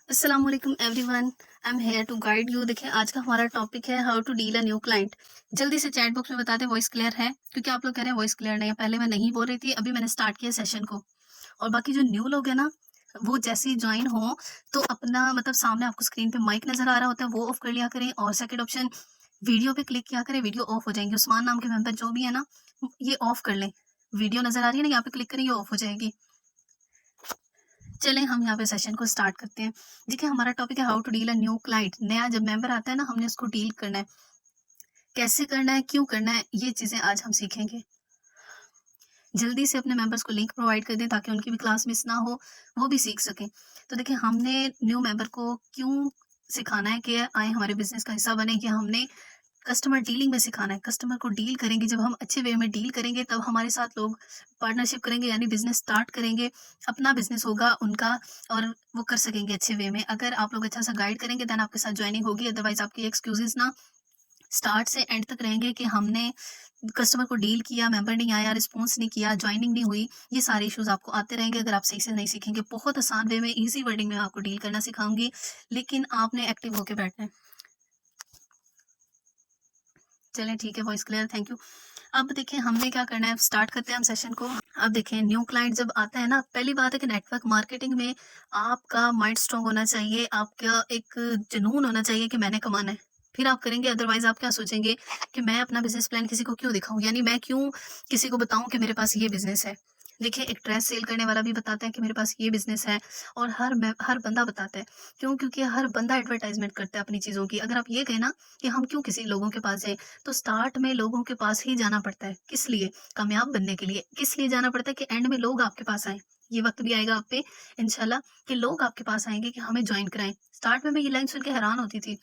अस्सलाम वालेकुम everyone. I am here to guide you. देखिए आज का हमारा टॉपिक है how to deal a new client. जल्दी से चैट बॉक्स में बता दें वॉइस क्लियर है, क्योंकि आप लोग कह रहे हैं वॉइस क्लियर नहीं है। पहले मैं नहीं बोल रही थी, अभी मैंने स्टार्ट किया सेशन को। और बाकी जो न्यू लोग हैं ना, वो जैसे ही ज्वाइन हो तो अपना मतलब सामने आपको स्क्रीन पे माइक नजर आ रहा होता है, वो ऑफ कर लिया करें। और सेकंड ऑप्शन, वीडियो पे क्लिक किया करें, वीडियो ऑफ हो जाएंगी। उस्मान नाम के मेंबर जो भी है ना, ये ऑफ कर लें। वीडियो नजर आ रही है ना, यहाँ पे क्लिक करें, ये ऑफ हो जाएगी। चलें हम यहाँ पे सेशन को स्टार्ट करते हैं। देखिए हमारा टॉपिक है how to deal a new client. नया जब मेंबर आता है ना, हमने उसको डील करना है, कैसे करना है, क्यों करना है, ये चीज़ें आज हम सीखेंगे। जल्दी से अपने मेंबर्स को लिंक प्रोवाइड कर दें ताकि उनकी भी क्लास मिस ना हो, वो भी सीख सकें। तो देखिए हमने न्यू मेंबर को क्यों सिखाना है कि आए हमारे बिज़नेस का हिस्सा बने, कि हमने कस्टमर डीलिंग में सिखाना है। कस्टमर को डील करेंगे, जब हम अच्छे वे में डील करेंगे तब हमारे साथ लोग पार्टनरशिप करेंगे, यानी बिज़नेस स्टार्ट करेंगे। अपना बिज़नेस होगा उनका, और वो कर सकेंगे अच्छे वे में। अगर आप लोग अच्छा सा गाइड करेंगे देन आपके साथ जॉइनिंग होगी, अदरवाइज़ आपकी एक्सक्यूज़ेज़ ना स्टार्ट से एंड तक रहेंगे कि हमने कस्टमर को डील किया, मेंबर नहीं आया, रिस्पॉन्स नहीं किया, जॉइनिंग नहीं हुई। ये सारे इश्यूज़ आपको आते रहेंगे अगर आप सही से नहीं सीखेंगे। बहुत आसान वे में, ईज़ी वर्डिंग में आपको डील करना सिखाऊँगी, लेकिन आपने एक्टिव होके बैठना है। चलें ठीक है, वॉइस क्लियर, थैंक यू। अब देखिए हमने क्या करना है, स्टार्ट करते हैं हम सेशन को। अब देखिए न्यू क्लाइंट जब आता है ना, पहली बात है कि नेटवर्क मार्केटिंग में आपका माइंड स्ट्रांग होना चाहिए, आपका एक जुनून होना चाहिए कि मैंने कमाना है। फिर आप करेंगे, अदरवाइज आप क्या सोचेंगे कि मैं अपना बिजनेस प्लान किसी को क्यों दिखाऊं, यानी मैं क्यों किसी को बताऊं कि मेरे पास ये बिजनेस है। देखिए एक ड्रेस सेल करने वाला भी बताता है कि मेरे पास ये बिजनेस है, और हर बंदा बताता है। क्यों? क्योंकि हर बंदा एडवर्टाइजमेंट करता है अपनी चीज़ों की। अगर आप ये कहें ना कि हम क्यों किसी लोगों के पास जाएं, तो स्टार्ट में लोगों के पास ही जाना पड़ता है। किस लिए? कामयाब बनने के लिए। किस लिए जाना पड़ता है? कि एंड में लोग आपके पास आएँ। ये वक़्त भी आएगा आप पे इंशाल्लाह कि लोग आपके पास आएँगे कि हमें जॉइन कराएँ। स्टार्ट में मैं ये लाइन सुन के हैरान होती थी।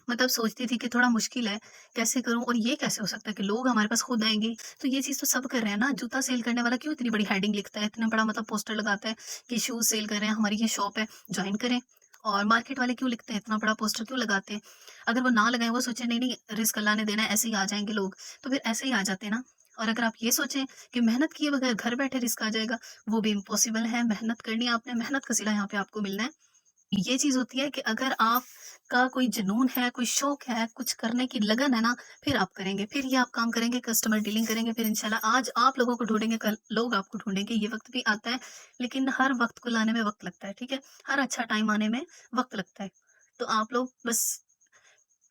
मतलब सोचती थी कि थोड़ा मुश्किल है, कैसे करूँ और ये कैसे हो सकता है कि लोग हमारे पास खुद आएँगे? तो ये चीज़ तो सब कर रहे हैं ना। जूता सेल करने वाला क्यों इतनी बड़ी हेडिंग लिखता है, इतना बड़ा मतलब पोस्टर लगाता है कि शूज़ सेल कर रहे हैं, हमारी ये शॉप है, जॉइन करें। और मार्केट वाले क्यों लिखते हैं, इतना बड़ा पोस्टर क्यों लगाते हैं? अगर वो ना लगाएँ, वो सोचे नहीं, नहीं रिस्क अल्लाह ने देना है, ऐसे ही आ जाएँगे लोग, तो फिर ऐसे ही आ जाते हैं ना। और अगर आप ये सोचें कि मेहनत किए बगैर घर बैठे रिस्क आ जाएगा, वो भी इम्पॉसिबल है। मेहनत करनी है आपने, मेहनत का सिला यहाँ पे आपको मिलना है। ये चीज़ होती है कि अगर आपका कोई जुनून है, कोई शौक है, कुछ करने की लगन है ना, फिर आप करेंगे, फिर ये आप काम करेंगे, कस्टमर डीलिंग करेंगे, फिर इंशाल्लाह आज आप लोगों को ढूँढेंगे, कल लोग आपको ढूँढेंगे। ये वक़्त भी आता है, लेकिन हर वक़्त को लाने में वक़्त लगता है, ठीक है? हर अच्छा टाइम आने में वक़्त लगता है। तो आप लोग बस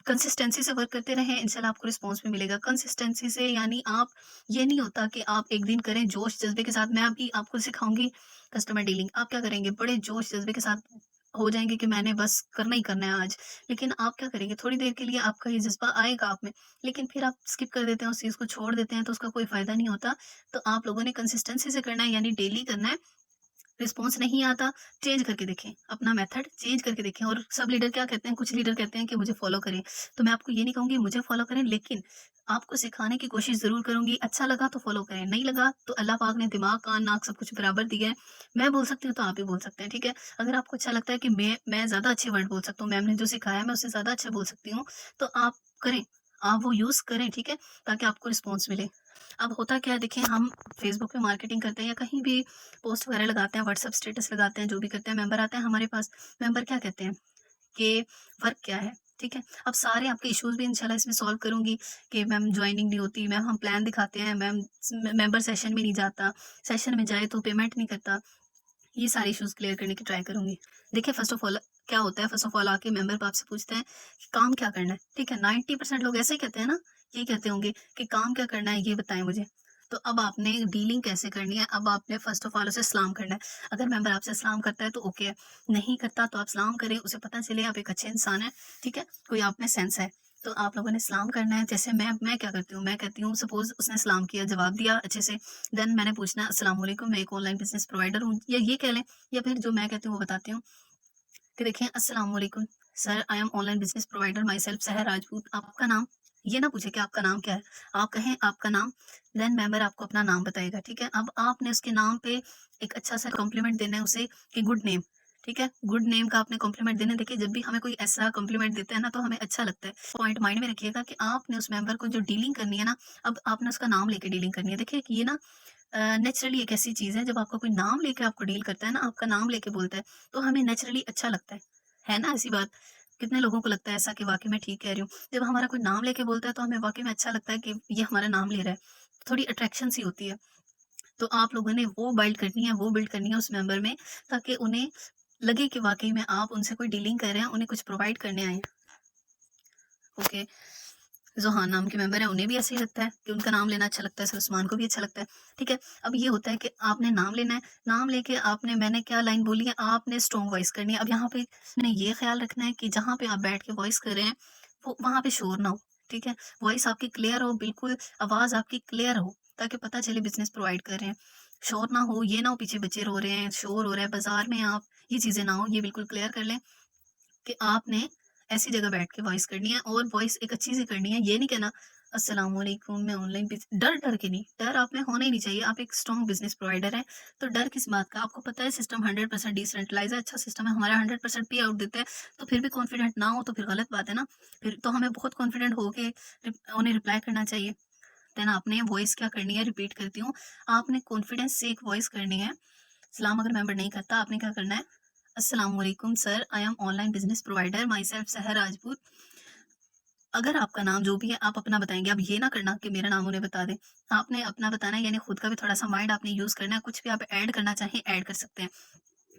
कंसिस्टेंसी से वर्क करते रहें, इंशाल्लाह आपको रिस्पॉन्स भी मिलेगा। कंसिस्टेंसी से यानी आप, ये नहीं होता कि आप एक दिन करें जोश जज़्बे के साथ। मैं अभी आपको सिखाऊँगी कस्टमर डीलिंग। आप क्या करेंगे, बड़े जोश जज़्बे के साथ हो जाएँगे कि मैंने बस करना ही करना है आज। लेकिन आप क्या करेंगे, थोड़ी देर के लिए आपका ये जज़्बा आएगा आप में, लेकिन फिर आप स्किप कर देते हैं, उस चीज़ को छोड़ देते हैं, तो उसका कोई फ़ायदा नहीं होता। तो आप लोगों ने कंसिस्टेंसी से करना है, यानी डेली करना है। रिस्पॉन्स नहीं आता, चेंज करके देखें, अपना मेथड चेंज करके देखें। और सब लीडर क्या कहते हैं, कुछ लीडर कहते हैं कि मुझे फॉलो करें, तो मैं आपको ये नहीं कहूँगी मुझे फॉलो करें, लेकिन आपको सिखाने की कोशिश ज़रूर करूँगी। अच्छा लगा तो फॉलो करें, नहीं लगा तो अल्लाह पाक ने दिमाग, कान, नाक सब कुछ बराबर दिया है। मैं बोल सकती हूँ तो आप भी बोल सकते हैं, ठीक है? अगर आपको अच्छा लगता है कि मैं ज़्यादा अच्छे वर्ड बोल सकता हूँ, मैम ने जो सिखाया है मैं उससे ज़्यादा अच्छा बोल सकती हूँ, तो आप करें, आप वो यूज़ करें, ठीक है? ताकि आपको रिस्पॉन्स मिले। अब होता क्या है, देखिए हम फेसबुक पे मार्केटिंग करते हैं या कहीं भी पोस्ट वगैरह लगाते हैं, व्हाट्सएप स्टेटस लगाते हैं, जो भी करते हैं, मेंबर आते हैं हमारे पास। मेंबर क्या कहते हैं कि वर्क क्या है, ठीक है? अब सारे आपके इश्यूज़ भी इंशाल्लाह इसमें सॉल्व करूँगी कि मैम जॉइनिंग नहीं होती, मैम हम प्लान दिखाते हैं, मैम मेंबर सेशन में नहीं जाता, सेशन में जाए तो पेमेंट नहीं करता। ये सारे इश्यूज़ क्लियर करने की ट्राई करूँगी। देखिए फर्स्ट ऑफ ऑल क्या होता है, फर्स्ट ऑफ ऑल आके मेंबर आपसे पूछते हैं कि काम क्या करना है, ठीक है? 90% लोग ऐसे ही कहते हैं ना, यही कहते होंगे कि काम क्या करना है ये बताएँ मुझे। तो अब आपने डीलिंग कैसे करनी है, अब आपने फर्स्ट ऑफ ऑल उसे सलाम करना है। अगर मेंबर आपसे सलाम करता है तो ओके है, नहीं करता तो आप सलाम करें, उसे पता चले आप एक अच्छे इंसान हैं, ठीक है? कोई आप में सेंस है। तो आप लोगों ने सलाम करना है। जैसे मैं क्या करती हूँ, मैं कहती हूँ सपोज़ उसने सलाम किया, जवाब दिया अच्छे से, देन मैंने पूछना है अस्सलाम वालेकुम, मैं एक ऑनलाइन बिज़नेस प्रोवाइडर हूँ, या ये कह लें, या फिर जो मैं कहती हूँ वो बताती हूँ कि देखिए अस्सलाम वालेकुम sir, I am online business provider my self सहर राजपूत। आपका नाम? ये ना पूछे कि आपका नाम क्या है, आप कहें आपका नाम, देन मेंबर आपको अपना नाम बताएगा, ठीक है? अब आपने उसके नाम पे एक अच्छा-सा कॉम्प्लीमेंट देना है उसे कि गुड नेम, ठीक है? गुड नेम का आपने कॉम्प्लीमेंट देना है। देखिए जब भी हमें कोई ऐसा कॉम्प्लीमेंट देता है ना, तो हमें अच्छा लगता है। पॉइंट माइंड में रखिएगा कि आपने उस मेंबर को जो डीलिंग करनी है ना, अब आपने उसका नाम लेके डीलिंग करनी है। देखिए कि ये ना नेचुरली एक ऐसी चीज़ है, जब आपका कोई नाम लेके आपको डील करता है ना, आपका नाम लेके बोलता है, तो हमें नेचुरली अच्छा लगता है। है ना ऐसी बात? कितने लोगों को लगता है ऐसा कि वाक़ई मैं ठीक कह रही हूँ। जब हमारा कोई नाम लेके बोलता है तो हमें वाक़ई में अच्छा लगता है कि ये हमारा नाम ले रहा है। थोड़ी अट्रैक्शन सी होती है। तो आप लोगों ने वो बिल्ड करनी है उस मेंबर में, ताकि उन्हें लगे कि वाक़ई में आप उनसे कोई डीलिंग कर रहे हैं, उन्हें कुछ प्रोवाइड करने आए हैं। ओके। जो हाँ नाम के मेंबर हैं उन्हें भी ऐसे ही लगता है कि उनका नाम लेना अच्छा लगता है, सर उस्मान को भी अच्छा लगता है। ठीक है? अब ये होता है कि आपने नाम लेना है, नाम लेके आपने मैंने क्या लाइन बोली है, आपने स्ट्रॉन्ग वॉइस करनी है। अब यहाँ पे मैंने ये ख़्याल रखना है कि जहाँ पे आप बैठ के वॉइस कर रहे हैं, वो वहाँ पे शोर ना हो। ठीक है? वॉइस आपकी क्लियर हो, बिल्कुल आवाज़ आपकी क्लियर हो, ताकि पता चले बिज़नेस प्रोवाइड कर रहे हैं। शोर ना हो, ये ना हो पीछे बच्चे रो रहे हैं, शोर हो रहा है बाज़ार में आप, ये चीज़ें ना हो, ये बिल्कुल क्लियर कर लें। कि आपने ऐसी जगह बैठ के वॉइस करनी है और वॉइस एक अच्छी सी करनी है। ये नहीं कहना अस्सलाम वालेकुम मैं ऑनलाइन डर डर के नहीं, डर आप में होना ही नहीं चाहिए। आप एक स्ट्रॉन्ग बिजनेस प्रोवाइडर है, तो डर किस बात का? आपको पता है सिस्टम 100% डिसेंट्रलाइज है, अच्छा सिस्टम है हमारा, 100% पे आउट देता है। तो फिर भी कॉन्फिडेंट ना हो तो फिर गलत बात है ना। फिर तो हमें बहुत कॉन्फिडेंट होके उन्हें रिप्लाई करना चाहिए। देन आपने वॉइस क्या करनी है, रिपीट करती हूँ, आपने कॉन्फिडेंस से एक वॉइस करनी है। सलाम अगर मेंबर नहीं करता, आपने क्या करना है, अस्सलाम वालेकुम sir, I am online business provider, my self सहर राजपूत। अगर आपका नाम जो भी है आप अपना बताएंगे, अब ये ना करना कि मेरा नाम उन्हें बता दें। आपने अपना बताना है, यानी खुद का भी थोड़ा सा माइंड आपने यूज करना है। कुछ भी आप ऐड करना चाहें ऐड कर सकते हैं।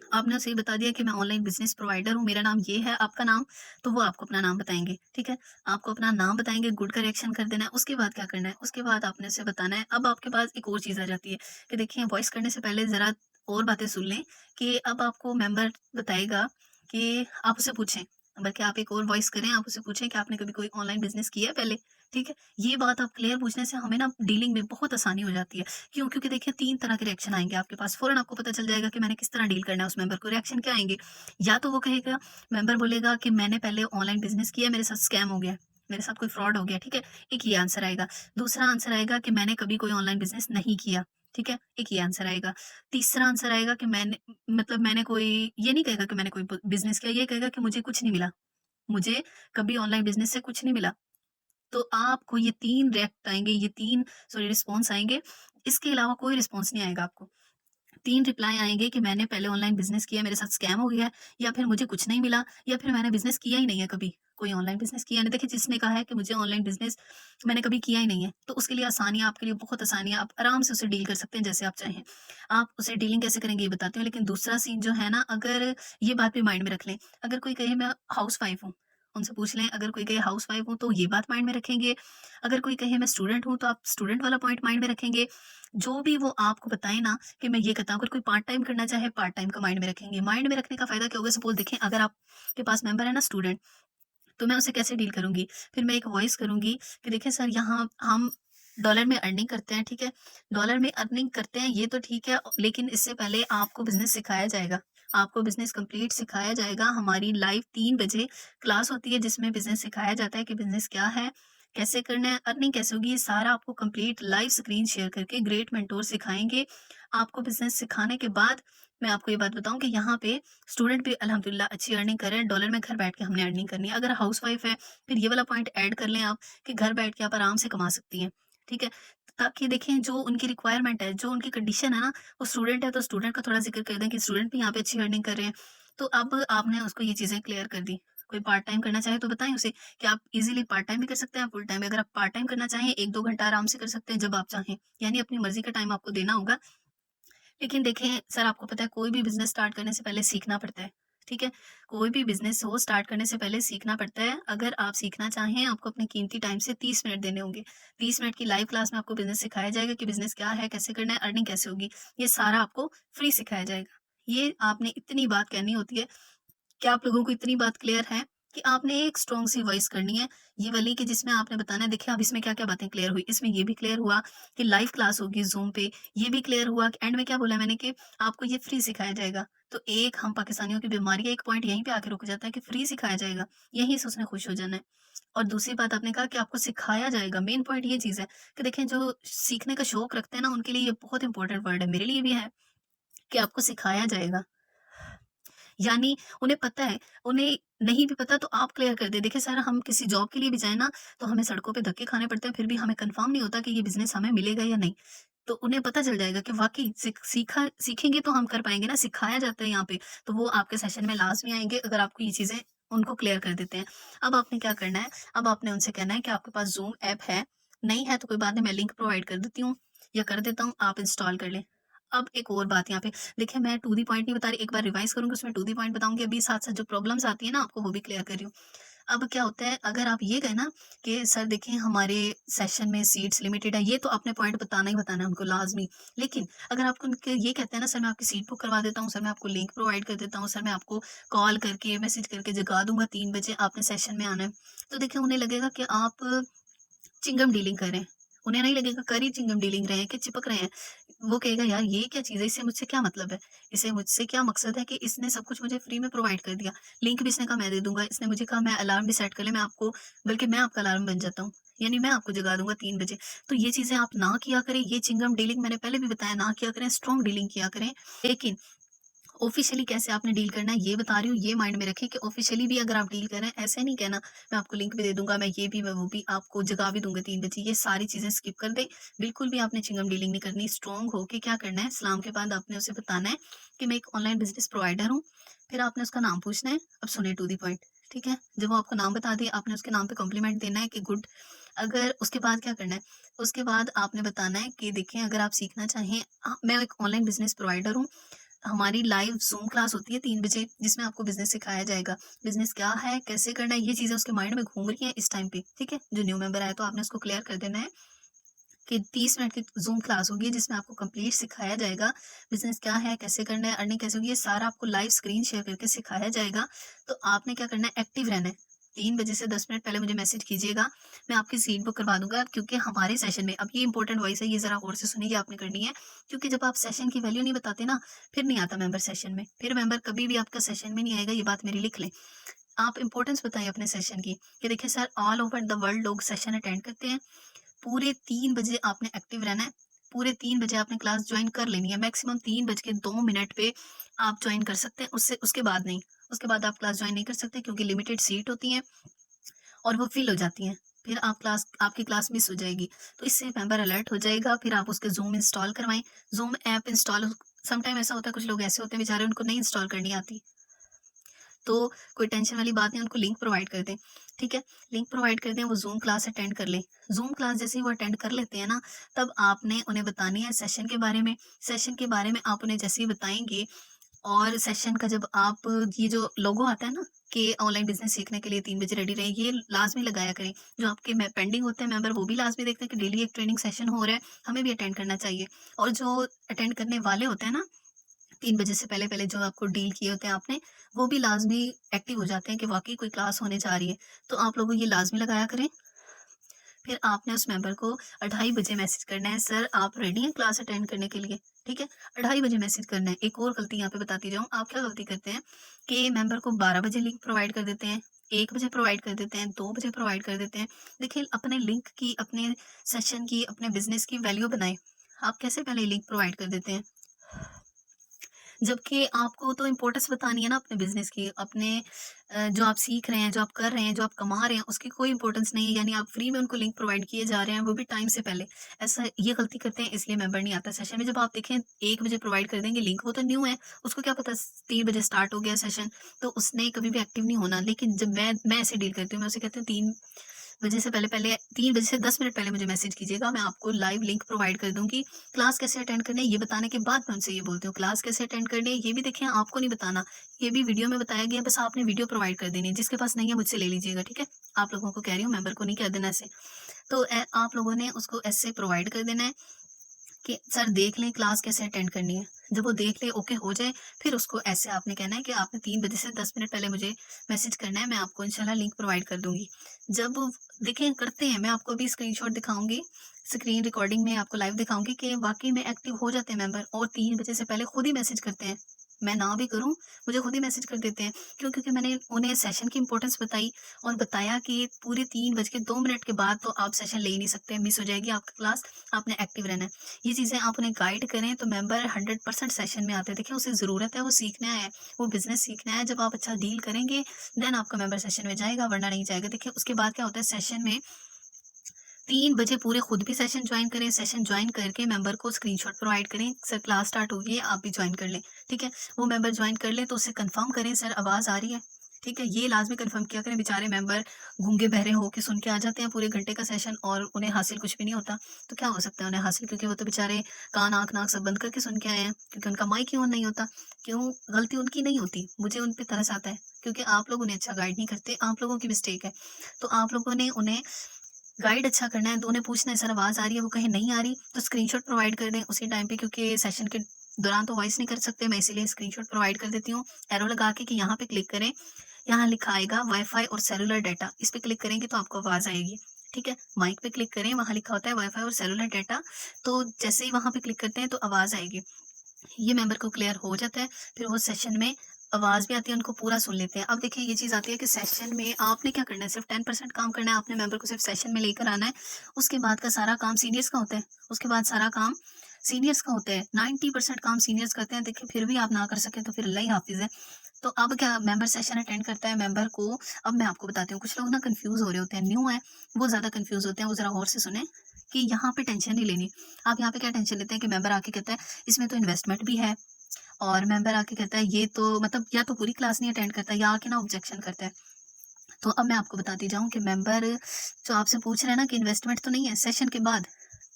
आपने उसे ये बता दिया कि मैं ऑनलाइन बिजनेस प्रोवाइडर हूँ, मेरा नाम ये है, आपका नाम, तो वो आपको अपना नाम बताएंगे। ठीक है? आपको अपना नाम बताएंगे, गुड का रिएक्शन कर देना है। उसके बाद क्या करना है, उसके बाद आपने उसे बताना है। अब आपके पास एक और चीज़ आ जाती है कि देखिए वॉइस करने से पहले ज़रा और बातें सुन लें कि अब आपको मेंबर बताएगा कि आप उसे पूछें, बल्कि आप एक और वॉइस करें, आप उसे पूछें कि आपने कभी कोई ऑनलाइन बिजनेस किया है पहले? ठीक है? ये बात आप क्लियर पूछने से हमें ना डीलिंग में बहुत आसानी हो जाती है। क्यों? क्योंकि देखिए 3 तरह के रिएक्शन आएँगे आपके पास, फ़ौरन आपको पता चल जाएगा कि मैंने किस तरह डील करना है उस मेंबर को। रिएक्शन क्या आएँगे? या तो वो कहेगा, मेंबर बोलेगा कि मैंने पहले ऑनलाइन बिज़नेस किया, मेरे साथ स्कैम हो गया, मेरे साथ कोई फ्रॉड हो गया, ठीक है? एक ये आंसर आएगा। दूसरा आंसर आएगा कि मैंने कभी कोई ऑनलाइन बिज़नेस नहीं किया, ठीक है? एक ये आंसर आएगा। तीसरा आंसर आएगा कि मैंने कोई, ये नहीं कहेगा कि मैंने कोई ब बिज़नेस किया, ये कहेगा कि मुझे कुछ नहीं मिला, मुझे कभी ऑनलाइन बिज़नेस से कुछ नहीं मिला। तो आपको ये 3 रिएक्ट आएँगे, ये 3 सॉरी रिस्पॉन्स आएँगे, इसके अलावा कोई रिस्पॉन्स नहीं आएगा आपको। 3 रिप्लाई आएँगे कि मैंने पहले ऑनलाइन बिज़नेस किया, मेरे साथ स्कैम हो गया है, या फिर मुझे कुछ नहीं मिला, या फिर मैंने बिज़नेस किया ही नहीं है कभी, कोई ऑनलाइन बिज़नेस किया नहीं। देखिए जिसने कहा है कि मुझे ऑनलाइन बिज़नेस मैंने कभी किया ही नहीं है, तो उसके लिए आसानी है, आपके लिए बहुत आसानी है, आप आराम से उसे डील कर सकते हैं जैसे आप चाहें। आप उसे डीलिंग कैसे करेंगे ये बताती हूँ, लेकिन दूसरा सीन जो है ना, अगर ये बात भी माइंड में रख लें, अगर कोई कहे मैं हाउसवाइफ़ हूँ, उनसे पूछ लें, अगर कोई कहे हाउसवाइफ़ हूँ तो ये बात माइंड में रखेंगे, अगर कोई कहे मैं स्टूडेंट हूँ तो आप स्टूडेंट वाला पॉइंट माइंड में रखेंगे। जो भी वो आपको बताए ना कि मैं ये करता हूँ, अगर कोई पार्ट टाइम करना चाहे, पार्ट टाइम का माइंड में रखेंगे। माइंड में रखने का फ़ायदा क्या होगा, सपोज़ देखें अगर आपके पास मेंबर है ना स्टूडेंट, तो मैं उसे कैसे डील करूँगी? फिर मैं एक वॉइस करूँगी कि देखिए सर यहाँ हम डॉलर में अर्निंग करते हैं, ठीक है? डॉलर में अर्निंग करते हैं ये तो ठीक है, लेकिन इससे पहले आपको बिज़नेस सिखाया जाएगा। आपको बिज़नेस कंप्लीट सिखाया जाएगा। हमारी लाइव 3 बजे क्लास होती है जिसमें बिज़नेस सिखाया जाता है कि बिज़नेस क्या है, कैसे करना है, अर्निंग कैसे होगी, ये सारा आपको कंप्लीट लाइव स्क्रीन शेयर करके ग्रेट मेंटर सिखाएँगे। आपको बिज़नेस सिखाने के बाद मैं आपको ये बात बताऊँ कि यहाँ पे स्टूडेंट भी अल्हम्दुलिल्लाह अच्छी अर्निंग कर रहे हैं, डॉलर में घर बैठ के हमने अर्निंग करनी है। अगर हाउसवाइफ़ है, फिर ये वाला पॉइंट ऐड कर लें आप कि घर बैठ के आप आराम से कमा सकती हैं, ठीक है? ताकि देखें जो उनकी रिक्वायरमेंट है, जो उनकी कंडीशन है ना, वो स्टूडेंट है तो स्टूडेंट का थोड़ा ज़िक्र कर दें कि स्टूडेंट भी यहाँ पे अच्छी अर्निंग कर रहे हैं। तो अब आपने उसको ये चीज़ें क्लियर कर दी। कोई पार्ट टाइम करना चाहे तो बताएँ उसे कि आप इज़िली पार्ट टाइम भी कर सकते हैं, फुल टाइम भी। अगर आप पार्ट टाइम करना चाहें 1-2 घंटा आराम से कर सकते हैं जब आप चाहें, यानी अपनी मर्ज़ी का टाइम आपको देना होगा। लेकिन देखें सर आपको पता है कोई भी बिज़नेस स्टार्ट करने से पहले सीखना पड़ता है, ठीक है? कोई भी बिज़नेस हो स्टार्ट करने से पहले सीखना पड़ता है। अगर आप सीखना चाहें आपको अपने कीमती टाइम से 30 मिनट देने होंगे। 30 मिनट की लाइव क्लास में आपको बिज़नेस सिखाया जाएगा कि बिज़नेस क्या है, कैसे करना है, अर्निंग कैसे होगी। ये सारा आपको फ्री सिखाया जाएगा। ये आपने इतनी बात कहनी होती है। क्या आप लोगों को इतनी बात क्लियर है कि आपने एक स्ट्रॉन्ग सी वॉइस करनी है, ये वाली कि जिसमें आपने बताना है देखिए अब इसमें क्या-क्या बातें क्लियर हुई। इसमें ये भी क्लियर हुआ कि लाइव क्लास होगी ज़ूम पे, ये भी क्लियर हुआ कि एंड में क्या बोला मैंने कि आपको ये फ्री सिखाया जाएगा। तो एक हम पाकिस्तानियों की बीमारी है, एक पॉइंट यहीं पे आके रुक जाता है कि फ्री सिखाया जाएगा, यहीं से उसने खुश हो जाना है। और दूसरी बात आपने कहा कि आपको सिखाया जाएगा, मेन पॉइंट ये चीज़ है कि देखें जो सीखने का शौक रखते हैं ना उनके लिए ये बहुत इंपॉर्टेंट वर्ड है, मेरे लिए भी है कि आपको सिखाया जाएगा। यानी उन्हें पता है, उन्हें नहीं भी पता तो आप क्लियर कर दें। देखिए सर, हम किसी जॉब के लिए भी जाएँ ना, तो हमें सड़कों पे धक्के खाने पड़ते हैं, फिर भी हमें कन्फर्म नहीं होता कि ये बिज़नेस हमें मिलेगा या नहीं। तो उन्हें पता चल जाएगा कि वाक़ई सीखेंगे तो हम कर पाएँगे ना, सिखाया जाता है यहाँ पे, तो वो आपके सेशन में लाज़मी आएँगे अगर आपको ये चीज़ें उनको क्लियर कर देते हैं। अब आपने क्या करना है, अब आपने उनसे कहना है कि आपके पास ज़ूम ऐप है, नहीं है तो कोई बात नहीं, मैं लिंक प्रोवाइड कर देती हूँ या कर देता हूँ, आप इंस्टॉल कर लें। अब एक और बात यहाँ पे, देखिए मैं टू द पॉइंट नहीं बता रही, एक बार रिवाइज़ करूँगी उसमें टू द पॉइंट बताऊँगी, अभी साथ-साथ जो प्रॉब्लम्स आती है ना आपको वो भी क्लियर कर रही हूँ। अब क्या होता है, अगर आप ये कहें ना कि सर देखिए हमारे सेशन में सीट्स लिमिटेड है, ये तो आपने पॉइंट बताना ही बताना है उनको लाज़मी। लेकिन अगर आप उनके ये कहते हैं ना, सर मैं आपकी सीट बुक करवा देता हूँ, सर मैं आपको लिंक प्रोवाइड कर देता हूँ, सर मैं आपको कॉल करके, मैसेज करके जगा दूँगा 3 बजे आपने सेशन में आना है। तो देखिए उन्हें लगेगा कि आप चिंगम डीलिंग कर रहे हैं। उन्हें नहीं लगेगा कर ही चिंगम डीलिंग रहे हैं कि चिपक रहे हैं। वो कहेगा यार ये क्या चीज़ है, इससे मुझसे क्या मतलब है? इसे मुझसे क्या मकसद है कि इसने सब कुछ मुझे फ्री में प्रोवाइड कर दिया। लिंक भी इसने कहा मैं दे दूँगा, इसने मुझे कहा मैं अलार्म भी सेट कर ले, मैं आपको बल्कि मैं आपका अलार्म बन जाता हूँ। यानी मैं आपको जगा दूँगा 3 बजे। तो ये चीज़ें आप ना किया करें, ये चिंगम डीलिंग मैंने पहले भी बताया ना किया करें, स्ट्रॉन्ग डीलिंग किया करें। लेकिन ऑफ़िशियली कैसे आपने डील करना है ये बता रही हूँ, ये माइंड में रखें कि ऑफ़िशियली भी अगर आप डील कर रहे हैं, ऐसे नहीं कहना मैं आपको लिंक भी दे दूँगा, मैं ये भी, मैं वो भी, आपको जगा भी दूँगा 3 बजे, ये सारी चीज़ें स्किप कर दें। बिल्कुल भी आपने चिंगम डीलिंग नहीं करनी, स्ट्रॉन्ग होके क्या करना है, सलाम के बाद आपने उसे बताना है कि मैं एक ऑनलाइन बिज़नेस प्रोवाइडर हूँ। फिर आपने उसका नाम पूछना है, अब सुनिए टू द पॉइंट, ठीक है? जब वो आपको नाम बता दिया, आपने उसके नाम पे कॉम्प्लीमेंट देना है कि गुड। अगर उसके बाद क्या करना है, उसके बाद आपने बताना है कि देखिए अगर आप सीखना चाहें, मैं एक ऑनलाइन बिज़नेस प्रोवाइडर हूँ, हमारी लाइव ज़ूम क्लास होती है 3 बजे जिसमें आपको बिज़नेस सिखाया जाएगा। बिज़नेस क्या है, कैसे करना है, ये चीज़ें उसके माइंड में घूम रही हैं इस टाइम पे, ठीक है? जो न्यू मेंबर आया तो आपने उसको क्लियर कर देना है कि 30 मिनट की ज़ूम क्लास होगी जिसमें आपको कंप्लीट सिखाया जाएगा, बिज़नेस क्या है, कैसे करना है, अर्निंग कैसे होगी, ये सारा आपको लाइव स्क्रीन शेयर करके सिखाया जाएगा। तो आपने क्या करना है, एक्टिव रहना है। 3 बजे से 10 मिनट पहले मुझे मैसेज कीजिएगा, मैं आपकी सीट बुक करवा दूँगा क्योंकि हमारे सेशन में अब ये इम्पोर्टेंट वॉइस है, ये ज़रा गौर से सुनिए, ये आपने करनी है। क्योंकि जब आप सेशन की वैल्यू नहीं बताते ना, फिर नहीं आता मेंबर सेशन में, फिर मेंबर कभी भी आपका सेशन में नहीं आएगा, ये बात मेरी लिख लें। आप इम्पोर्टेंस बताइए अपने सेशन की कि देखिए sir all over the world लोग सेशन अटेंड करते हैं। पूरे 3 बजे आपने एक्टिव रहना है। पूरे 3 बजे आपने क्लास जॉइन कर लेनी है। मैक्सिमम 3 बज के 2 मिनट पे आप जॉइन कर सकते हैं, उससे उसके बाद नहीं। उसके बाद आप क्लास जॉइन नहीं कर सकते क्योंकि लिमिटेड सीट होती हैं और वो फिल हो जाती हैं। फिर आपकी क्लास मिस हो जाएगी। तो इससे मेंबर अलर्ट हो जाएगा, फिर आप उसके ज़ूम इंस्टॉल करवाएँ। Zoom app install some time ऐसा होता है, कुछ लोग ऐसे होते हैं बेचारे उनको नहीं इंस्टॉल करनी आती। तो कोई टेंशन वाली बात नहीं, उनको लिंक प्रोवाइड कर दें, ठीक है? लिंक प्रोवाइड कर दें, वो ज़ूम क्लास अटेंड कर लें। ज़ूम क्लास जैसे ही वो अटेंड कर लेते हैं ना, तब आपने उन्हें बतानी है सेशन के बारे में। सेशन के बारे में आप उन्हें जैसे ही बताएँगे और सेशन का जब आप ये जो लोगो आता है ना कि ऑनलाइन बिज़नेस सीखने के लिए 3 बजे रेडी रहें, ये लाज़मी लगाया करें। जो आपके में पेंडिंग होते हैं मेंबर, वो भी लाज़मी देखते हैं कि डेली एक ट्रेनिंग सेशन हो रहा है, हमें भी अटेंड करना चाहिए। और जो अटेंड करने वाले होते हैं ना 3 बजे से पहले-पहले जो आपको डील किए होते हैं आपने, वो भी लाज़मी एक्टिव हो जाते हैं कि वाक़ई कोई क्लास होने जा रही है। तो आप लोग ये लाज़मी लगाया करें। फिर आपने उस मेंबर को 2:30 बजे मैसेज करना है, सर आप रेडी हैं क्लास अटेंड करने के लिए? ठीक है? 2:30 बजे मैसेज करना है। एक और गलती यहाँ पे बताती जाऊँ, आप क्या गलती करते हैं कि मेंबर को 12 बजे लिंक प्रोवाइड कर देते हैं, 1 बजे प्रोवाइड कर देते हैं, 2 बजे प्रोवाइड कर देते हैं। देखिए अपने लिंक की, अपने सेशन की, अपने बिज़नेस की वैल्यू बनाएँ। आप कैसे पहले लिंक प्रोवाइड कर देते हैं? जबकि आपको तो इम्पोर्टेंस बतानी है ना अपने बिज़नेस की, अपने जो आप सीख रहे हैं, जो आप कर रहे हैं, जो आप कमा रहे हैं, उसकी कोई इम्पोर्टेंस नहीं है, यानी आप फ्री में उनको लिंक प्रोवाइड किए जा रहे हैं, वो भी टाइम से पहले। ऐसा ये गलती करते हैं इसलिए मेंबर नहीं आता सेशन में। जब आप देखें 1 बजे प्रोवाइड कर देंगे लिंक, वो तो न्यू है, उसको क्या पता 3 बजे स्टार्ट हो गया सेशन, तो उसने कभी भी एक्टिव नहीं होना। लेकिन जब मैं ऐसे डील करती हूँ, मैं उसे कहती हूँ 3 बजे से पहले-पहले 3 बजे से 10 मिनट पहले मुझे मैसेज कीजिएगा, मैं आपको लाइव लिंक प्रोवाइड कर दूँगी। क्लास कैसे अटेंड करनी है ये बताने के बाद मैं उनसे ये बोलती हूँ, क्लास कैसे अटेंड करनी है ये भी देखिए आपको नहीं बताना, ये भी वीडियो में बताया गया है, बस आपने वीडियो प्रोवाइड कर देनी है। जिसके पास नहीं है मुझसे ले लीजिएगा, ठीक है? आप लोगों को कह रही हूँ, मेंबर को नहीं कह देना ऐसे। तो आप लोगों ने उसको ऐसे प्रोवाइड कर देना है कि सर देख लें क्लास कैसे अटेंड करनी है। जब वो देख ले, ओके हो जाए, फिर उसको ऐसे आपने कहना है कि आपने 3 बजे से 10 मिनट पहले मुझे मैसेज करना है, मैं आपको इंशाल्लाह लिंक प्रोवाइड कर दूँगी। जब देखें करते हैं, मैं आपको अभी स्क्रीनशॉट दिखाऊँगी, स्क्रीन रिकॉर्डिंग में आपको लाइव दिखाऊँगी कि वाक़ई में एक्टिव हो जाते हैं मेंबर और 3 बजे से पहले खुद ही मैसेज करते हैं। मैं ना भी करूँ, मुझे खुद ही मैसेज कर देते हैं। क्यों? क्योंकि मैंने उन्हें सेशन की इम्पोर्टेंस बताई और बताया कि पूरे 3:02 के बाद तो आप सेशन ले ही नहीं सकते, मिस हो जाएगी आपकी क्लास, आपने एक्टिव रहना है। ये चीज़ें आप उन्हें गाइड करें तो मेंबर 100% सेशन में आते हैं। देखिए उसे ज़रूरत है, वो सीखना है, वो बिज़नेस सीखना है। जब आप अच्छा डील करेंगे देन आपका मेंबर सेशन में जाएगा, वरना नहीं जाएगा। देखिए उसके बाद क्या होता है सेशन में 3 बजे पूरे खुद भी सेशन जॉइन करें, सेशन जॉइन करके मेंबर को स्क्रीनशॉट प्रोवाइड करें, सर क्लास स्टार्ट हो गई है, आप भी जॉइन कर लें, ठीक है? वो मेंबर जॉइन कर ले तो उससे कन्फर्म करें, सर आवाज़ आ रही है, ठीक है? ये लाज़मी कन्फर्म किया करें, बेचारे मेंबर गूंगे-बहरे होके सुन के आ जाते हैं पूरे घंटे का सेशन और उन्हें हासिल कुछ भी नहीं होता। तो क्या हो सकता है उन्हें हासिल, क्योंकि वो तो बेचारे कान, आँख, नाक सब बंद करके सुन के आए हैं, क्योंकि उनका माइक ही ऑन नहीं होता। क्यों? गलती उनकी नहीं होती, मुझे उन पे तरस आता है, क्योंकि आप लोग उन्हें अच्छा गाइड नहीं करते, आप लोगों की मिस्टेक है। तो आप लोगों ने उन्हें गाइड अच्छा करना है तो उन्हें पूछना है, सर आवाज़ आ रही है? वो कहें नहीं आ रही तो स्क्रीनशॉट प्रोवाइड कर दें उसी टाइम पे, क्योंकि सेशन के दौरान तो वॉइस नहीं कर सकते, मैं इसीलिए स्क्रीनशॉट प्रोवाइड कर देती हूँ एरो लगा के कि यहाँ पे क्लिक करें, यहाँ लिखा आएगा वाईफाई और सेलुलर डाटा, इस पे क्लिक करेंगे तो आपको आवाज़ आएगी, ठीक है? माइक पे क्लिक करें, वहाँ लिखा होता है वाईफाई और सेलुलर डाटा, तो जैसे ही वहाँ पे क्लिक करते हैं तो आवाज़ आएगी। ये मेंबर को क्लियर हो जाता है, फिर वो सेशन में आवाज़ भी आती है, उनको पूरा सुन लेते हैं। अब देखिए ये चीज़ आती है कि सेशन में आपने क्या करना है, सिर्फ़ 10% काम करना है, आपने मेंबर को सिर्फ़ सेशन में लेकर आना है। उसके बाद का सारा काम सीनियर्स का होता है, उसके बाद सारा काम सीनियर्स का होता है। 90% काम सीनियर्स करते हैं, देखिए फिर भी आप ना कर सकें तो फिर अल्लाह ही हाफ़िज़ है। तो अब क्या मेंबर सेशन अटेंड करता है मेंबर को, अब मैं आपको बताती हूँ, कुछ लोग ना कन्फ्यूज़ हो रहे होते हैं, न्यू हैं, वो ज़्यादा कन्फ्यूज़ होते हैं, वो ज़रा गौर से सुनें कि यहाँ पे टेंशन नहीं लेनी। आप यहाँ पे क्या टेंशन लेते हैं कि मेंबर आके कहता है, इसमें तो इन्वेस्टमेंट भी है और मेंबर आके कहता है ये तो मतलब या तो पूरी क्लास नहीं अटेंड करता है या आके ना ऑब्जेक्शन करता है। तो अब मैं आपको बताती जाऊँ कि मेंबर जो आपसे पूछ रहे हैं ना कि इन्वेस्टमेंट तो नहीं है सेशन के बाद,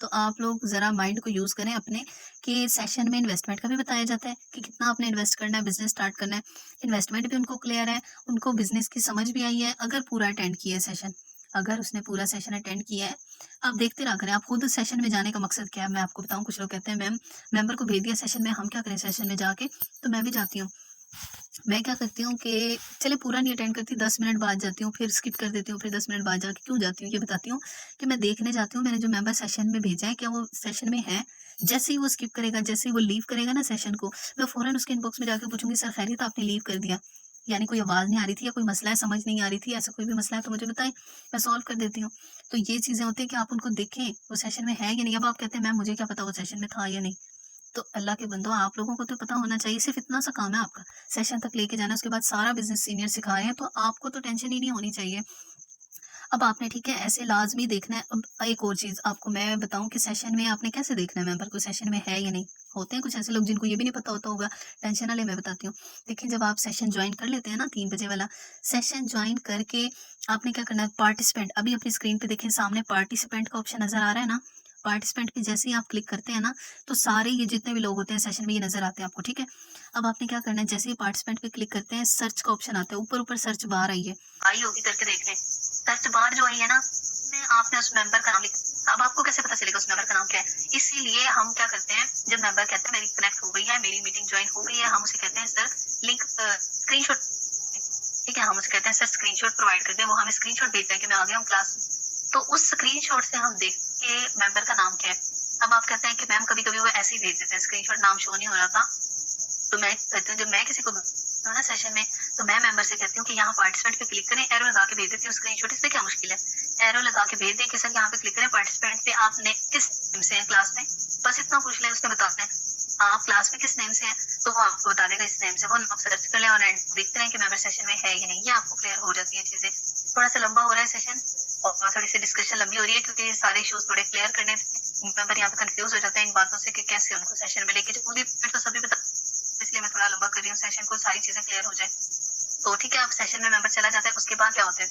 तो आप लोग ज़रा माइंड को यूज़ करें अपने कि सेशन में इन्वेस्टमेंट का भी बताया जाता है कि कितना आपने इन्वेस्ट करना है, बिज़नेस स्टार्ट करना है। इन्वेस्टमेंट भी उनको क्लियर है, उनको बिज़नेस की समझ भी आई है अगर पूरा अटेंड किया है सेशन। अगर उसने पूरा सेशन अटेंड किया है, आप देखते रहा करें, आप खुद सेशन में जाने का मकसद क्या है मैं आपको बताऊँ। कुछ लोग कहते हैं मैम मेंबर को भेज दिया सेशन में, हम क्या करें सेशन में जाके? तो मैं भी जाती हूँ। मैं क्या करती हूँ कि चले पूरा नहीं अटेंड करती, 10 मिनट बाद जाती हूँ, फिर स्किप कर देती हूँ, फिर 10 मिनट बाद जाके क्यों जाती हूँ ये बताती हूँ कि मैं देखने जाती हूँ मैंने जो मेंबर सेशन में भेजा है क्या वो सेशन में है? जैसे ही वो स्किप करेगा, जैसे ही वो लीव करेगा ना सेशन को, मैं फ़ौरन उसके इनबॉक्स में जाके पूछूँगी, सर खैरियत आपने लीव कर दिया? यानी कोई आवाज़ नहीं आ रही थी या कोई मसला है समझ नहीं आ रही थी, ऐसा कोई भी मसला है तो मुझे बताएँ, मैं सॉल्व कर देती हूँ। तो ये चीज़ें होती हैं कि आप उनको देखें, वो सेशन में है या नहीं। अब आप कहते हैं मैम मुझे क्या पता वो सेशन में था या नहीं। तो अल्लाह के बंदो आप लोगों को तो पता होना चाहिए, सिर्फ़ इतना सा काम है आपका, सेशन तक लेके जाना, उसके बाद सारा बिज़नेस सीनियर सिखा रहे हैं, तो आपको तो टेंशन ही नहीं होनी चाहिए। अब आपने ठीक है ऐसे लाज़मी देखना है। अब एक और चीज़ आपको मैं बताऊँ कि सेशन में आपने कैसे देखना है मेंबर को सेशन में है या नहीं। होते हैं कुछ ऐसे लोग जिनको ये भी नहीं पता होता होगा, टेंशन ना लें मैं बताती हूँ। देखिए जब आप सेशन जॉइन कर लेते हैं ना 3 बजे वाला, सेशन जॉइन करके आपने क्या करना है पार्टिसिपेंट, अभी अपनी स्क्रीन पे देखिए सामने पार्टिसिपेंट का ऑप्शन नज़र आ रहा है ना? पार्टिसिपेंट पे जैसे ही आप क्लिक करते हैं ना, तो सारे ये जितने भी लोग होते हैं सेशन में ये नज़र आते हैं आपको, ठीक है? अब आपने क्या करना है जैसे ही पार्टिसिपेंट पे क्लिक करते हैं सर्च का ऑप्शन आता है, ऊपर-ऊपर सर्च बार आई है। आई होगी करके देख लें। सर्च बार जो आई है ना, उसमें आपने उस मेंबर का नाम लिखा। अब आपको कैसे पता चलेगा उस मेंबर का नाम क्या है? इसीलिए हम क्या करते हैं, जब मेंबर कहता है मेरी कनेक्ट हो गई है, मेरी मीटिंग ज्वाइन हो गई है, हम उसे कहते हैं सर लिंक स्क्रीनशॉट, ठीक है? हम उसे कहते हैं सर स्क्रीनशॉट प्रोवाइड कर दें, वो हमें स्क्रीनशॉट भेजता है कि मैं आ गया हूँ क्लास में। तो उस स्क्रीनशॉट से हम देख के मेंबर का नाम क्या है। अब आप कहते हैं कि मैम कभी-कभी वो ऐसे ही भेज देते हैं, स्क्रीनशॉट नाम शो नहीं हो रहा था। तो मैं कहती हूँ जब मैं किसी को भेजती हूँ ना सेशन में, तो मैं मेंबर से कहती हूँ कि यहाँ पार्टिसिपेंट पे क्लिक करें, एरो लगा के भेज देती हूँ स्क्रीनशॉट, इसमें क्या मुश्किल है? एरो लगा के भेज दें कि सर यहाँ पे क्लिक करें, पार्टिसिपेंट पे आपने किस नेम से हैं क्लास में, बस इतना पूछ लें, उसने बताते हैं आप क्लास में किस नेम से हैं, तो वो आपको बता देगा इस नेम से, वो नाम सर्च कर लें और देखते हैं कि मेंबर सेशन में है या नहीं, ये आपको क्लियर हो जाती है चीजें। थोड़ा सा लंबा हो रहा है सेशन और थोड़ी सी डिस्कशन लंबी हो रही है क्योंकि ये सारे इश्यूज थोड़े क्लियर करने थे। मेंबर यहाँ पे कंफ्यूज हो जाता है इन बातों से कि कैसे उनको सेशन में लेके पूरी तो सभी बता, इसलिए मैं थोड़ा लंबा कर रही हूँ सेशन को, सारी चीजें क्लियर हो जाए। तो ठीक है, अब सेशन में मेंबर चला जाता है, उसके बाद क्या होता है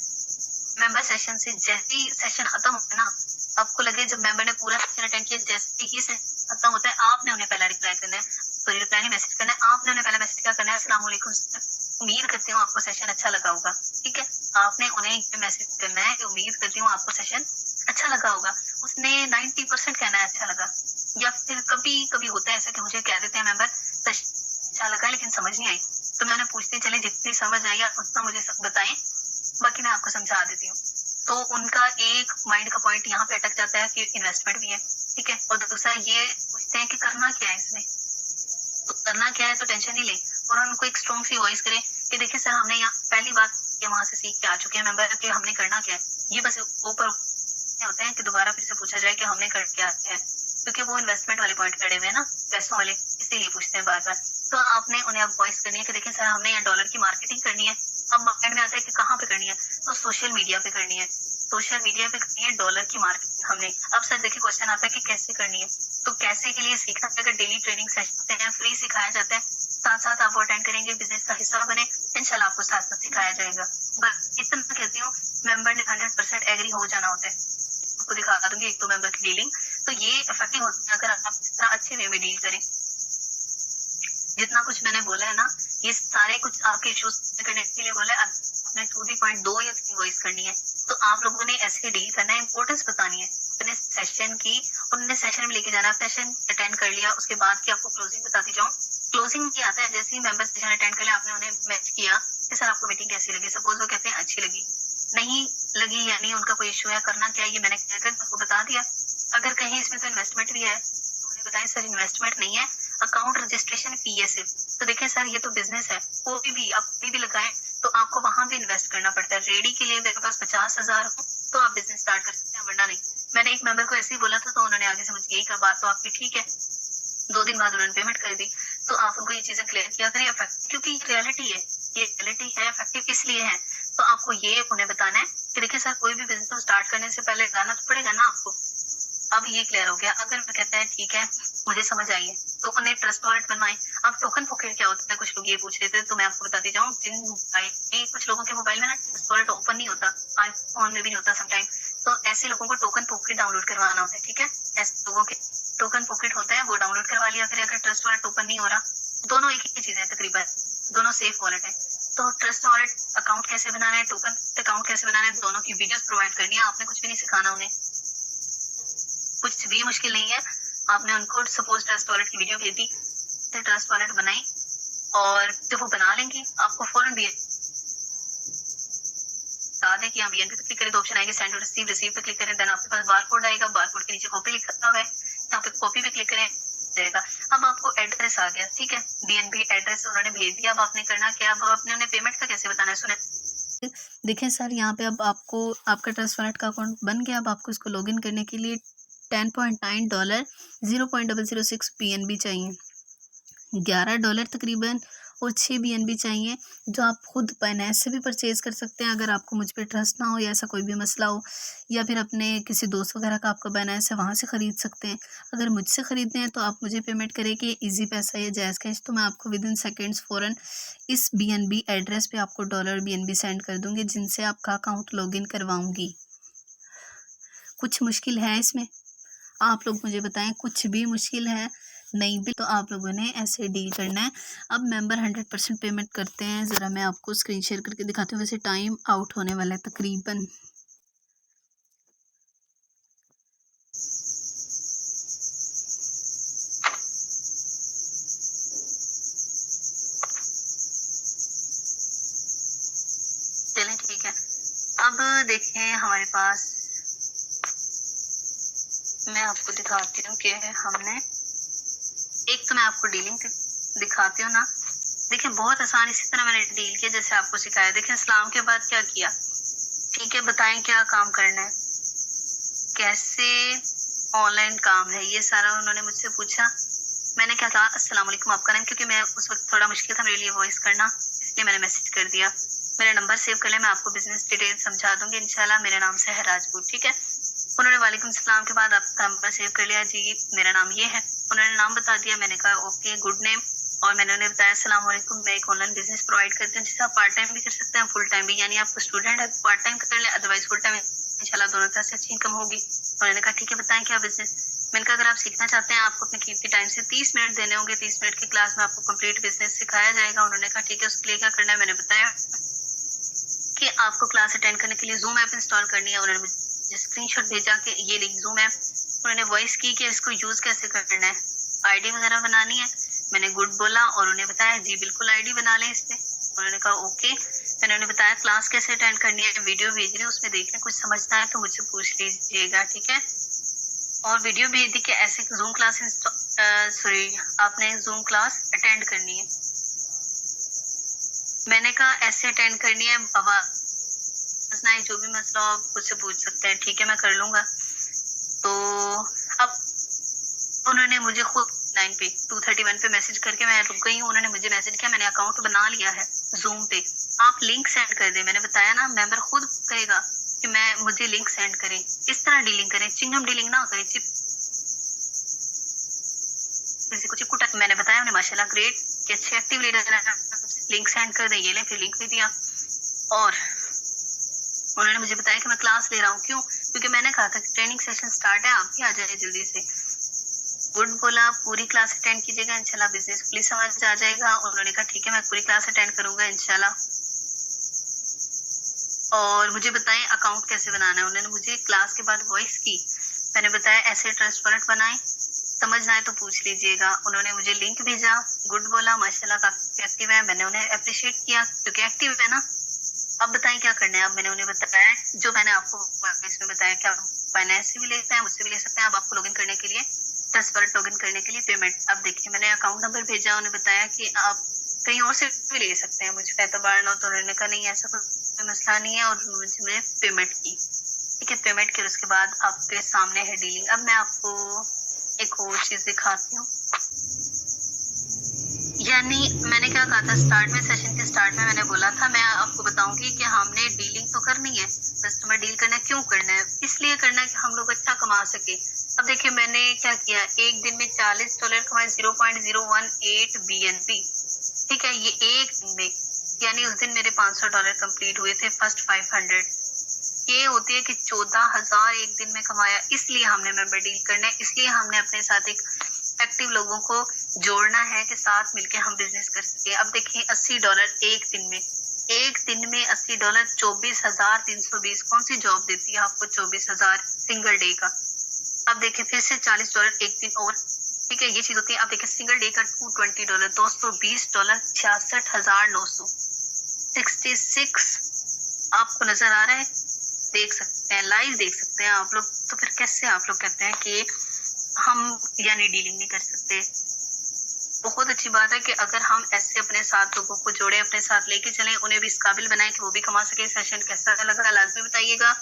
मेंबर सेशन से जैसे ही सेशन खत्म होता है ना, आपको लगे जब मेंबर ने पूरा सेशन अटेंड किया, जैसे ही सेशन खत्म होता है आपने उन्हें पहला रिप्लाई करना है, सॉरी रिप्लाई नहीं मैसेज करना है, आपने उन्हें पहला मैसेज क्या करना है, अस्सलाम वालेकुम सर, उम्मीद करती हूँ आपको सेशन अच्छा लगा होगा। ठीक है, आपने उन्हें ये मैसेज करना है कि उम्मीद करती हूँ आपको सेशन अच्छा लगा होगा। उसने 90% कहना है अच्छा लगा, या फिर कभी कभी होता है ऐसा कि मुझे कह देते हैं मेंबर अच्छा लगा लेकिन समझ नहीं आई, तो मैं उन्हें पूछती चले जितनी समझ आई आप उतना मुझे बताएं, बाकी मैं आपको समझा देती हूँ। तो उनका एक माइंड का पॉइंट यहाँ पे अटक जाता है कि इन्वेस्टमेंट भी है, ठीक है, और दूसरा ये पूछते हैं कि करना क्या है इसमें, तो करना क्या है तो टेंशन नहीं ले, और उनको एक स्ट्रॉन्ग सी वॉइस करें कि देखिए सर, हमने यहाँ पहली बात ये वहां से सीख के आ चुके हैं मेंबर कि हमने करना क्या है। ये बस ऊपर होते हैं कि दोबारा फिर से पूछा जाए कि हमने कर क्या है, क्योंकि वो इन्वेस्टमेंट वाले पॉइंट खड़े हुए हैं ना, पैसों वाले, इसीलिए पूछते हैं बार बार। तो आपने उन्हें अब वॉइस करनी है कि देखिए सर, हमने यहाँ डॉलर की मार्केटिंग करनी है। अब मार्केट में आता है कि कहाँ पे करनी है, तो सोशल मीडिया पे करनी है। सोशल मीडिया पे करनी है डॉलर की मार्केटिंग हमने। अब सर देखिए क्वेश्चन आता है कि कैसे करनी है, तो कैसे के लिए सीखना अगर डेली ट्रेनिंग सेशन है, फ्री सिखाया जाता है, साथ साथ आप अटेंड करेंगे, बिजनेस का हिस्सा बने, इंशाल्लाह आपको साथ साथ सिखाया जाएगा। बस इतना कहती हूँ, मेंबर ने 100% एग्री हो जाना होता है। आपको दिखा दूंगी एक तो मेंबर की डीलिंग, तो ये इफेक्टिव होती है अगर आप इस तरह अच्छे वे में डील करें। जितना कुछ मैंने बोला है ना, ये सारे कुछ आपके इश्यूज करने के लिए बोला है। आपने 2 या 3 वॉइस करनी है, तो आप लोगों ने ऐसे डील करना है, इंपॉर्टेंस बतानी है अपने सेशन की, उन्होंने सेशन में लेके जाना। सेशन अटेंड कर लिया, उसके बाद की आपको क्लोजिंग बताती जाऊँ। क्लोजिंग ये आता है जैसे ही मेंबर सेशन अटेंड कर लिया, आपने उन्हें मैच किया कि सर आपको मीटिंग कैसी लगी। सपोज वो कहते हैं अच्छी लगी, नहीं लगी यानी उनका कोई इशू है, करना क्या है ये मैंने आपको बता दिया। अगर कहीं इसमें तो इन्वेस्टमेंट भी है, तो उन्हें बताएं सर इन्वेस्टमेंट नहीं है, अकाउंट रजिस्ट्रेशन फी है सिर्फ। तो देखें सर, ये तो बिजनेस है, कोई भी आप कोई भी लगाएं तो आपको वहां भी इन्वेस्ट करना पड़ता है। रेडी के लिए मेरे पास 50,000 हो तो आप बिजनेस स्टार्ट कर सकते हैं, वरना नहीं। मैंने एक मेंबर को ऐसे ही बोला था, तो उन्होंने आगे समझ गई, बात तो आपकी ठीक है। 2 दिन बाद उन्होंने पेमेंट कर दी। तो आप उनको ये चीजें क्लियर किया करें, क्योंकि ये रियलिटी है, ये रियलिटी है, इफेक्टिव इसलिए है। तो आपको ये उन्हें बताना है कि देखिए सर, कोई भी बिजनेस स्टार्ट करने से पहले लगाना तो पड़ेगा ना आपको। अब ये क्लियर हो गया। अगर मैं कहता है ठीक है, मुझे समझ आई है, तो उन्हें ट्रस्ट वॉलेट बनवाएं। अब टोकन पॉकेट क्या होता है, कुछ लोग ये पूछ रहे थे, तो मैं आपको बताती जाऊँ। जिन मोबाइल, कुछ लोगों के मोबाइल में ना ट्रस्ट वॉलेट ओपन नहीं होता, आईफोन में भी नहीं होता समटाइम, तो ऐसे लोगों को टोकन पॉकेट डाउनलोड करवाना होता है। ठीक है, ऐसे लोगों के टोकन पॉकेट होता है, वो डाउनलोड करवा लिया करें। अगर ट्रस्ट वॉलेट ओपन नहीं हो रहा, दोनों एक ही चीज है तकरीबन, दोनों सेफ वॉलेट है। तो ट्रस्ट वॉलेट अकाउंट कैसे बनाना है, टोकन अकाउंट कैसे बनाना है, दोनों की वीडियोस प्रोवाइड करनी है। आपने कुछ भी नहीं सिखाना उन्हें, कुछ भी मुश्किल नहीं है। आपने उनको सपोज ट्रस्ट वॉलेट की वीडियो भेज दी, ट्रस्ट वॉलेट बनाई, और जब वो बना लेंगे आपको फौरन भी बता दें कि बीएनबी पे क्लिक करें तो ऑप्शन आएंगे सेंड टू रिसीव, रिसीव पे क्लिक करें, देन आपके पास बारकोड आएगा, बारकोड के नीचे कॉपी लिखा हुआ है, यहाँ पे कॉपी पे क्लिक करें जाएगा। अब आपको एड्रेस आ गया, ठीक है, बीएनबी एड्रेस उन्होंने भेज दिया। अब आपने करना क्या, अब आपने उन्हें पेमेंट का कैसे बताना है, सुने। देखें सर, यहाँ पे अब आपको आपका ट्रस्ट वॉलेट का अकाउंट बन गया। अब आपको इसको लॉगिन करने के लिए $10.9 0.006 BNB चाहिए, $11 तकरीबन, और 6 BNB चाहिए, जो आप खुद बाइनेंस से भी परचेज़ कर सकते हैं अगर आपको मुझ पे ट्रस्ट ना हो या ऐसा कोई भी मसला हो, या फिर अपने किसी दोस्त वगैरह का आपका बाइनेंस है वहाँ से ख़रीद सकते हैं। अगर मुझसे ख़रीदने हैं तो आप मुझे पेमेंट करें कि ईजी पैसा या जैज़ कैश, तो मैं आपको विदिन सेकेंड्स फ़ौरन इस BNB एड्रेस पे आपको डॉलर BNB सेंड कर दूँगी, जिनसे आपका अकाउंट लॉगिन करवाऊँगी। कुछ मुश्किल है इसमें? आप लोग मुझे बताएं, कुछ भी मुश्किल है? नहीं भी, तो आप लोगों ने ऐसे डील करना है। अब मेंबर 100% पेमेंट करते हैं, ज़रा मैं आपको स्क्रीन शेयर करके दिखाती हूँ। वैसे टाइम आउट होने वाला है तकरीबन। चलें ठीक है, अब देखें हमारे पास, मैं आपको दिखाती हूँ कि हमने, एक तो मैं आपको डीलिंग दिखाती हूँ ना। देखिए बहुत आसान, इसी तरह मैंने डील किया जैसे आपको सिखाया। देखिए इस्लाम के बाद क्या किया, ठीक है, बताएं क्या काम करना है, कैसे ऑनलाइन काम है, ये सारा उन्होंने मुझसे पूछा। मैंने क्या कहा, अस्सलाम वालेकुम, आपका नाम, क्योंकि मैं उस वक्त थोड़ा मुश्किल था मेरे लिए वॉइस करना, इसलिए मैंने मैसेज कर दिया। मेरा नंबर सेव कर ले, मैं आपको बिजनेस डिटेल समझा दूंगी इंशाल्लाह। मेरा नाम से है राजपूत, ठीक है। उन्होंने वालेकुम सलाम के बाद आपका नंबर सेव कर लिया, जी मेरा नाम ये है। उन्होंने नाम बता दिया, मैंने कहा ओके गुड नेम, और मैंने उन्हें बताया अस्सलाम वालेकुम, मैं एक ऑनलाइन बिजनेस प्रोवाइड करती हूँ जिसे आप पार्ट टाइम भी कर सकते हैं, फुल टाइम भी, यानी आप स्टूडेंट है पार्ट टाइम कर ले, अदरवाइज फुल टाइम इंशाल्लाह दोनों तरह से अच्छी इनकम होगी। उन्होंने कहा ठीक है बताएं क्या बिजनेस। मैंने कहा अगर आप सीखना चाहते हैं, आपको अपने कीमती टाइम से 30 मिनट देने होंगे, 30 मिनट की क्लास में आपको कंप्लीट बिजनेस सिखाया जाएगा। उन्होंने कहा ठीक है, उसके लिए क्या करना है, मैंने बताया कि आपको क्लास अटेंड करने के लिए जूम ऐप इंस्टॉल करनी है। उन्होंने मुझे स्क्रीनशॉट भेजा कि ये देखिए जूम ऐप, उन्होंने वॉइस की कि इसको यूज कैसे करना है, आईडी वगैरह बनानी है। मैंने गुड बोला और उन्हें बताया जी बिल्कुल आईडी बना लें इस पे। उन्होंने कहा ओके। मैंने उन्हें बताया क्लास कैसे अटेंड करनी है, वीडियो भेज रही हूँ, उसमें देखना, कुछ समझना है तो मुझसे पूछ लीजिएगा, ठीक है। और वीडियो भेज दी कि ऐसे जूम क्लास आपने जूम क्लास अटेंड करनी है। मैंने कहा ऐसे अटेंड करनी है, आवाज ना है, जो भी मसला हो आप मुझसे पूछ सकते हैं। ठीक है, मैं कर लूंगा। तो अब उन्होंने मुझे खुद 9 पे 231 पे मैसेज करके, मैं रुक गई हूँ, उन्होंने मुझे मैसेज किया, मैंने अकाउंट बना लिया है जूम पे, आप लिंक सेंड कर दे। मैंने बताया ना, मेंबर खुद कहेगा कि मुझे लिंक सेंड करें। इस तरह डीलिंग करें, चिंगम डीलिंग ना करें, किसी को चिपकुटा। मैंने बताया उन्हें माशाल्लाह ग्रेट कि अच्छे एक्टिव लीडर है, लिंक सेंड कर दें। ये ले, फिर लिंक भी दिया और उन्होंने मुझे बताया कि मैं क्लास ले रहा हूँ। क्यों? क्योंकि मैंने कहा था कि ट्रेनिंग सेशन स्टार्ट है, आप भी आ जाए जल्दी से। गुड बोला, पूरी क्लास अटेंड कीजिएगा, इंशाल्लाह बिजनेस फुली समझ आ जाएगा। उन्होंने कहा ठीक है, मैं पूरी क्लास अटेंड करूंगा इंशाल्लाह। और मुझे बताएं अकाउंट कैसे बनाना है। उन्होंने मुझे क्लास के बाद वॉइस की, मैंने बताया ऐसे ट्रांसपेरेंट बनाएं, समझ आए तो पूछ लीजिएगा। उन्होंने मुझे लिंक भेजा, गुड बोला, माशाल्लाह काफी एक्टिव है। मैंने उन्हें अप्रिशिएट किया क्योंकि एक्टिव है ना। अब बताएं क्या करना है। अब मैंने उन्हें बताया जो मैंने आपको इसमें बताया, क्या फाइनेंस से भी लेते हैं, मुझसे भी ले सकते हैं। अब आपको लॉगिन करने के लिए, ट्रांसपेरेंट लॉगिन करने के लिए पेमेंट। अब देखिए, मैंने अकाउंट नंबर भेजा, उन्हें बताया कि आप कहीं और से भी ले सकते हैं, मुझे एतबार ना हो। तो उन्होंने कहा नहीं, ऐसा कोई मसला नहीं है, और मुझे पेमेंट की। ठीक है, पेमेंट की, उसके बाद आपके सामने है डीलिंग। अब मैं आपको एक और चीज दिखाती हूँ। यानी मैंने क्या कहा था स्टार्ट में, सेशन के स्टार्ट में मैंने बोला था मैं आपको बताऊंगी कि हमने डीलिंग तो करनी है, कस्टमर डील करना है। क्यों करना है? इसलिए करना है कि हम लोग अच्छा कमा सके। अब देखिए मैंने क्या किया, एक दिन में $40 कमाए, 0.018 BNB। ठीक है, ये एक दिन में, यानी उस दिन मेरे $500 कंप्लीट हुए थे, फर्स्ट 500। ये होती है कि 14,000 एक दिन में कमाया। इसलिए हमने मेंबर डील करना है, इसलिए हमने अपने साथ एक एक्टिव लोगों को जोड़ना है कि साथ मिलके हम बिजनेस कर सके। अब देखिए $80 एक दिन में, एक दिन में $80, 24,320। कौन सी जॉब देती है आपको 24,000 सिंगल डे का? अब देखिए फिर से $40 एक दिन और। ठीक है, ये चीज होती है। अब देखिए सिंगल डे का $220, $220, 66,900, 66। आपको नजर आ रहा है? देख सकते हैं, लाइव देख सकते हैं आप लोग। तो फिर कैसे आप लोग कहते हैं कि हम यानी डीलिंग नहीं कर सकते? बहुत अच्छी बात है कि अगर हम ऐसे अपने साथ लोगों को जोड़े, अपने साथ लेके चलें, उन्हें भी इस काबिल बनाएं कि वो भी कमा सके। सेशन कैसा लगा लाजमी बताइएगा।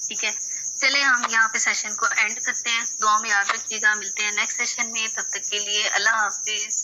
ठीक है, चले हम यहाँ पे सेशन को एंड करते हैं। दुआ में याद रखिएगा, मिलते हैं नेक्स्ट सेशन में। तब तक के लिए अल्लाह हाफिज।